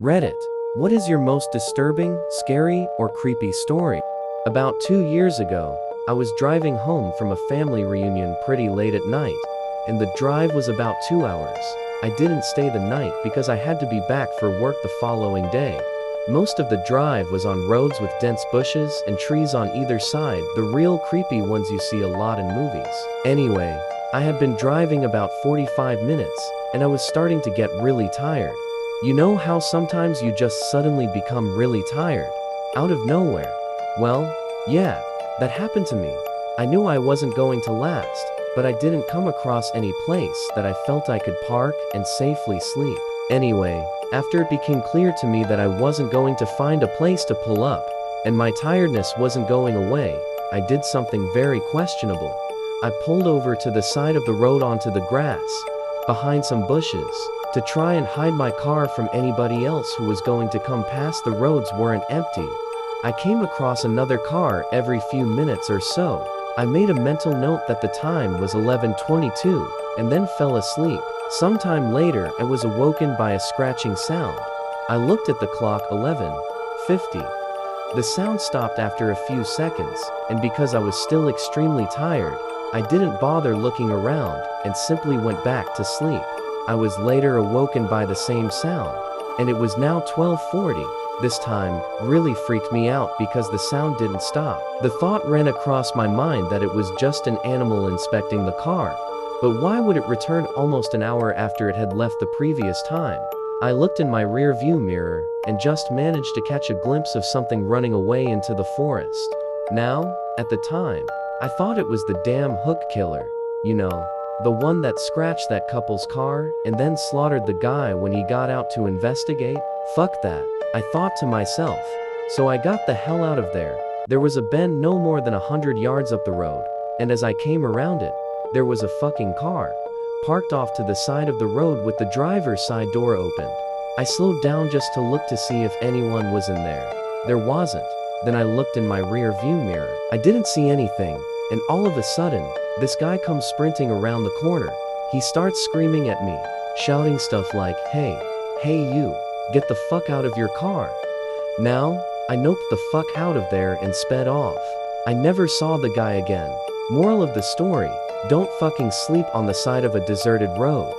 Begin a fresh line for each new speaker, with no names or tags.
Reddit. What is your most disturbing, scary, or creepy story? About 2 years ago, I was driving home from a family reunion pretty late at night, and the drive was about 2 hours. I didn't stay the night because I had to be back for work the following day. Most of the drive was on roads with dense bushes and trees on either side, the real creepy ones you see a lot in movies. Anyway, I had been driving about 45 minutes, and I was starting to get really tired. You know how sometimes you just suddenly become really tired? Out of nowhere. Well, yeah, that happened to me. I knew I wasn't going to last, but I didn't come across any place that I felt I could park and safely sleep. Anyway, after it became clear to me that I wasn't going to find a place to pull up, and my tiredness wasn't going away, I did something very questionable. I pulled over to the side of the road onto the grass, behind some bushes, to try and hide my car from anybody else who was going to come past. The roads weren't empty. I came across another car every few minutes or so. I made a mental note that the time was 11:22, and then fell asleep. Sometime later, I was awoken by a scratching sound. I looked at the clock. 11:50. The sound stopped after a few seconds, and because I was still extremely tired, I didn't bother looking around and simply went back to sleep. I was later awoken by the same sound, and it was now 12:40. This time really freaked me out because the sound didn't stop. The thought ran across my mind that it was just an animal inspecting the car, but why would it return almost an hour after it had left the previous time? I looked in my rear view mirror and just managed to catch a glimpse of something running away into the forest. Now, at the time, I thought it was the damn hook killer, you know, the one that scratched that couple's car and then slaughtered the guy when he got out to investigate. Fuck that, I thought to myself. So I got the hell out of there. There was a bend no more than 100 yards up the road, and as I came around it, there was a fucking car, parked off to the side of the road with the driver's side door opened. I slowed down just to look to see if anyone was in there. There wasn't. Then I looked in my rear view mirror. I didn't see anything, and all of a sudden, this guy comes sprinting around the corner. He starts screaming at me, shouting stuff like, hey you, get the fuck out of your car. Now, I noped the fuck out of there and sped off. I never saw the guy again. Moral of the story, don't fucking sleep on the side of a deserted road.